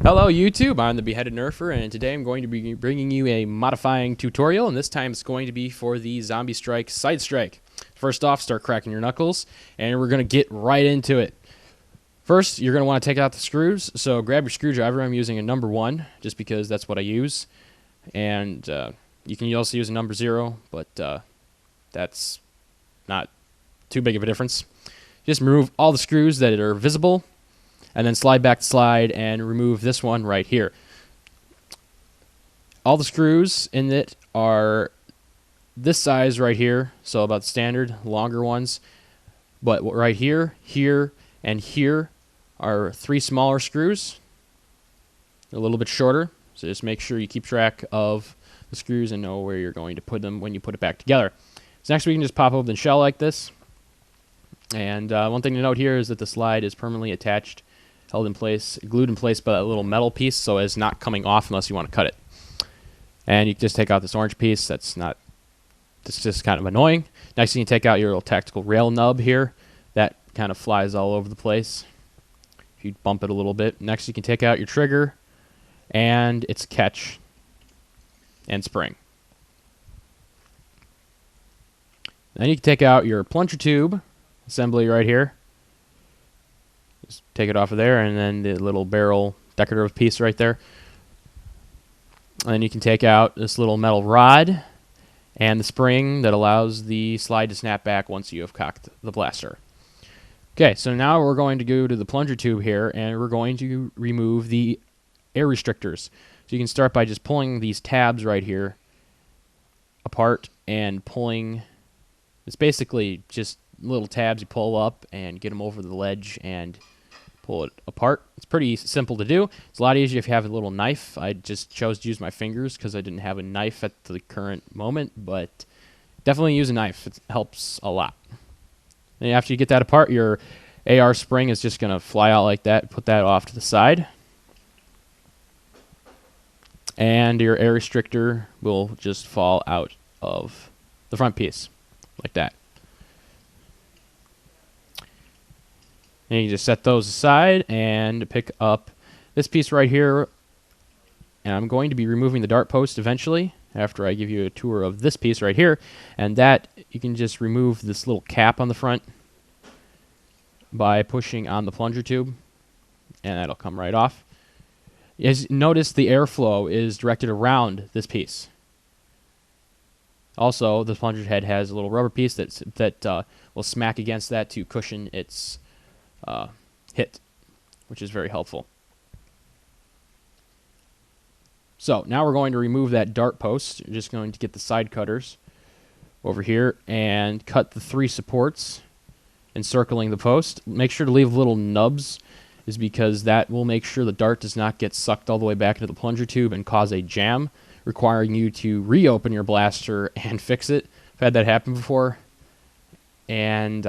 Hello YouTube, I'm the Beheaded Nerfer, and today I'm going to be bringing you a modifying tutorial, and this time it's going to be for the Zombie Strike Sidestrike. First off, start cracking your knuckles, and we're going to get right into it. First, you're going to want to take out the screws, so grab your screwdriver. I'm using a number 1, just because that's what I use, and you can also use a number 0, but that's not too big of a difference. Just remove all the screws that are visible, and then slide back the slide and remove this one right here. All the screws in it are this size right here, so about the standard, longer ones. But right here, here, and here are 3 smaller screws, a little bit shorter. So just make sure you keep track of the screws and know where you're going to put them when you put it back together. So next we can just pop open the shell like this. And one thing to note here is that the slide is permanently attached, held in place, glued in place by that little metal piece, so it's not coming off unless you want to cut it. And you can just take out this orange piece. That's just kind of annoying. Next, you can take out your little tactical rail nub here. That kind of flies all over the place if you bump it a little bit. Next, you can take out your trigger and its catch and spring. Then you can take out your plunger tube assembly right here. Just take it off of there, and then the little barrel decorative piece right there. And then you can take out this little metal rod and the spring that allows the slide to snap back once you have cocked the blaster. Okay, so now we're going to go to the plunger tube here, and we're going to remove the air restrictors. So you can start by just pulling these tabs right here apart and pulling. It's basically just little tabs you pull up and get them over the ledge and pull it apart. It's pretty simple to do. It's a lot easier if you have a little knife. I just chose to use my fingers because I didn't have a knife at the current moment, but definitely use a knife. It helps a lot. And after you get that apart, your AR spring is just going to fly out like that. Put that off to the side. And your air restrictor will just fall out of the front piece like that. And you just set those aside and pick up this piece right here. And I'm going to be removing the dart post eventually after I give you a tour of this piece right here. And that, you can just remove this little cap on the front by pushing on the plunger tube, and that'll come right off. As notice, the airflow is directed around this piece. Also, the plunger head has a little rubber piece that will smack against that to cushion its hit, which is very helpful. So now we're going to remove that dart post. You're just going to get the side cutters over here and cut the 3 supports encircling the post. Make sure to leave little nubs, is because that will make sure the dart does not get sucked all the way back into the plunger tube and cause a jam, requiring you to reopen your blaster and fix it. I've had that happen before, and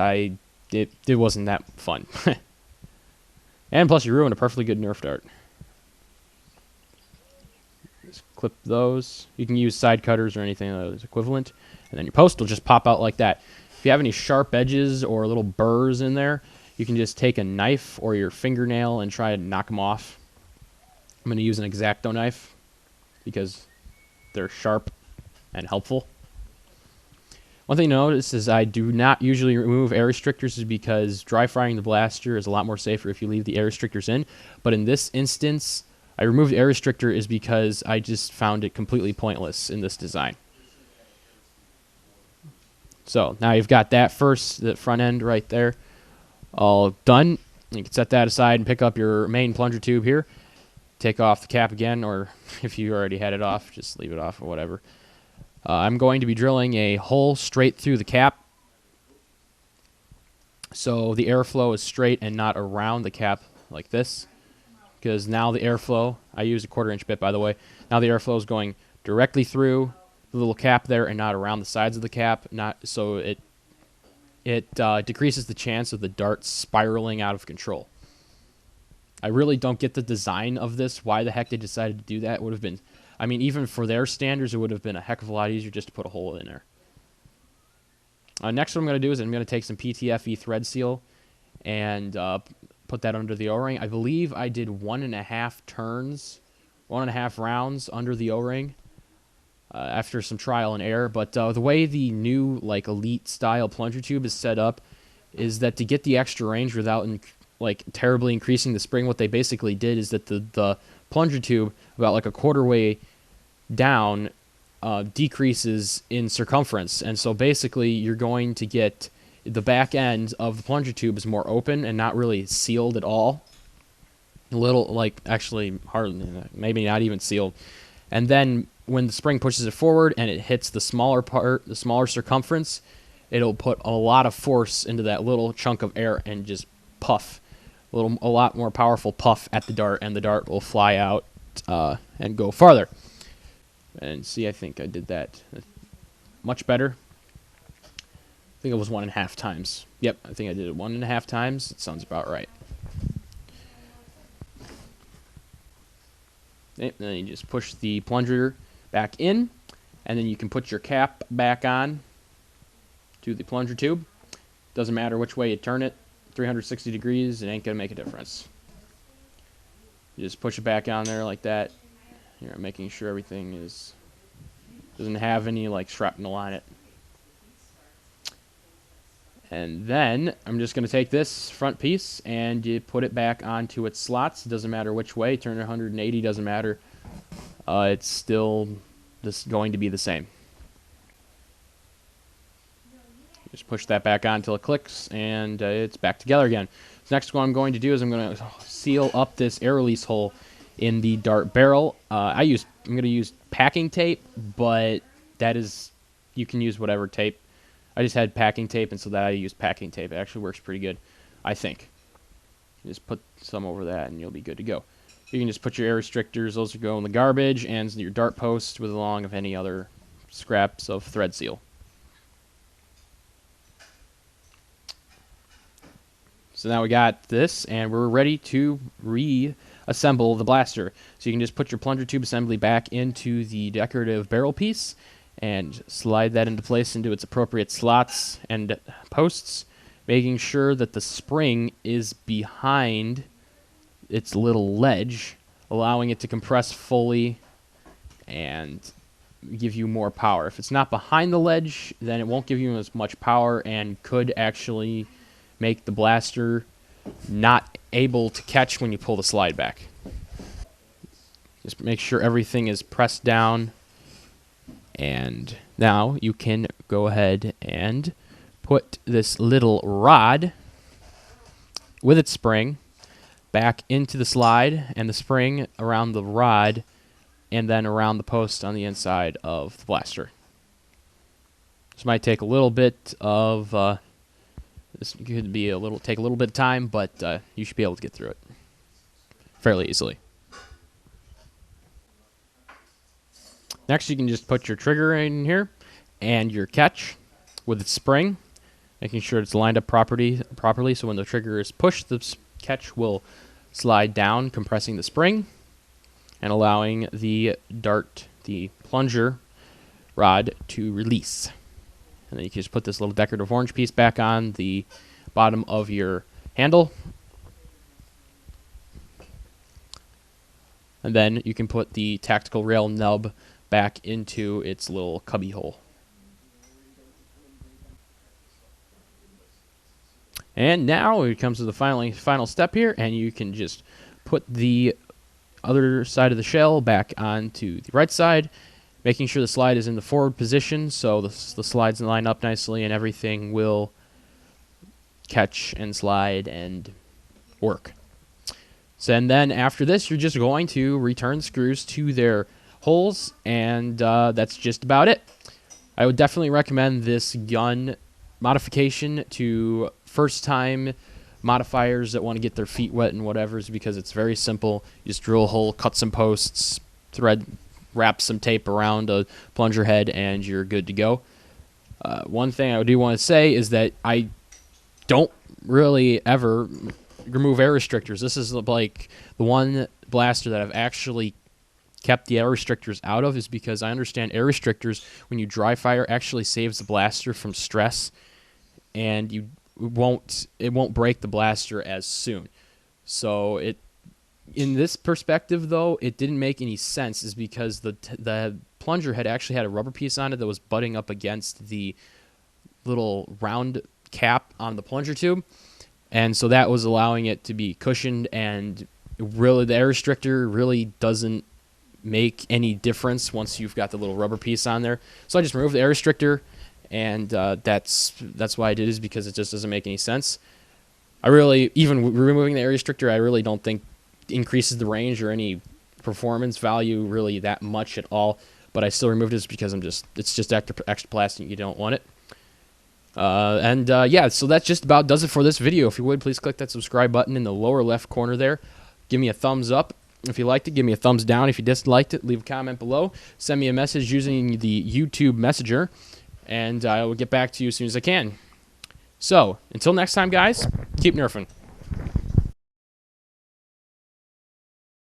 it wasn't that fun. And plus, you ruined a perfectly good Nerf dart. Just clip those. You can use side cutters or anything that is equivalent, and then your post will just pop out like that. If you have any sharp edges or little burrs in there, you can just take a knife or your fingernail and try to knock them off. I'm going to use an X-Acto knife because they're sharp and helpful. One thing to notice is I do not usually remove air restrictors, is because dry firing the blaster is a lot more safer if you leave the air restrictors in. But in this instance, I removed the air restrictor is because I just found it completely pointless in this design. So now you've got that the front end right there, all done. You can set that aside and pick up your main plunger tube here. Take off the cap again, or if you already had it off, just leave it off or whatever. I'm going to be drilling a hole straight through the cap, so the airflow is straight and not around the cap like this, because now the airflow, I use a 1/4-inch bit by the way, now the airflow is going directly through the little cap there and not around the sides of the cap, so it decreases the chance of the dart spiraling out of control. I really don't get the design of this. Why the heck they decided to do that? It would have been, I mean, even for their standards, it would have been a heck of a lot easier just to put a hole in there. Next, what I'm going to do is I'm going to take some PTFE thread seal and put that under the O-ring. I believe I did 1.5 turns, 1.5 rounds under the O-ring after some trial and error. But the way the new like elite style plunger tube is set up is that to get the extra range without like terribly increasing the spring, what they basically did is that the plunger tube about like a quarter way down decreases in circumference, and so basically you're going to get the back end of the plunger tube is more open and not really sealed at all. A little, like, actually hardly, maybe not even sealed. And then when the spring pushes it forward and it hits the smaller part, the smaller circumference, it'll put a lot of force into that little chunk of air and just puff, a lot more powerful puff at the dart, and the dart will fly out and go farther. And see, I think I did that much better. I think it was 1.5 times. Yep, I think I did it 1.5 times. It sounds about right. Okay, then you just push the plunger back in, and then you can put your cap back on to the plunger tube. Doesn't matter which way you turn it, 360 degrees, it ain't going to make a difference. You just push it back on there like that. Here, making sure everything doesn't have any like shrapnel on it. And then I'm just going to take this front piece and you put it back onto its slots. It doesn't matter which way, turn it 180, doesn't matter. It's still just going to be the same. Just push that back on until it clicks, and it's back together again. So next, what I'm going to do is I'm going to seal up this air release hole in the dart barrel. I'm going to use packing tape, but that is, you can use whatever tape. I just had packing tape, and so that I used packing tape. It actually works pretty good, I think. Just put some over that, and you'll be good to go. You can just put your air restrictors; those will go in the garbage, and your dart post with along of any other scraps of thread seal. So now we got this, and we're ready to reassemble the blaster. So you can just put your plunger tube assembly back into the decorative barrel piece and slide that into place into its appropriate slots and posts, making sure that the spring is behind its little ledge, allowing it to compress fully and give you more power. If it's not behind the ledge, then it won't give you as much power and could actually make the blaster not able to catch when you pull the slide back. Just make sure everything is pressed down, and now you can go ahead and put this little rod with its spring back into the slide, and the spring around the rod, and then around the post on the inside of the blaster. This might take a little bit of this could take a little bit of time, but you should be able to get through it fairly easily. Next, you can just put your trigger in here and your catch with its spring, making sure it's lined up properly so when the trigger is pushed, the catch will slide down, compressing the spring and allowing the plunger rod to release. And then you can just put this little decorative orange piece back on the bottom of your handle. And then you can put the tactical rail nub back into its little cubby hole. And now it comes to the final step here, and you can just put the other side of the shell back onto the right side, making sure the slide is in the forward position so the slides line up nicely and everything will catch and slide and work. So, and then after this, you're just going to return screws to their holes, and that's just about it. I would definitely recommend this gun modification to first-time modifiers that want to get their feet wet and whatever's, because it's very simple. You just drill a hole, cut some posts, wrap some tape around a plunger head, and you're good to go. One thing I do want to say is that I don't really ever remove air restrictors. This is like the one blaster that I've actually kept the air restrictors out of, is because I understand air restrictors, when you dry fire, actually saves the blaster from stress, and it won't break the blaster as soon. So in this perspective, though, it didn't make any sense, is because the plunger had actually had a rubber piece on it that was butting up against the little round cap on the plunger tube, and so that was allowing it to be cushioned, and really the air restrictor really doesn't make any difference once you've got the little rubber piece on there. So I just removed the air restrictor, and that's why I did, is because it just doesn't make any sense. I really, even removing the air restrictor, I really don't think increases the range or any performance value really that much at all. But I still removed it because it's just extra plastic. You don't want it. Yeah, so that just about does it for this video. If you would, please click that subscribe button in the lower left corner there. Give me a thumbs up if you liked it. Give me a thumbs down if you disliked it. Leave a comment below. Send me a message using the YouTube Messenger, and I will get back to you as soon as I can. So, until next time, guys, keep nerfing.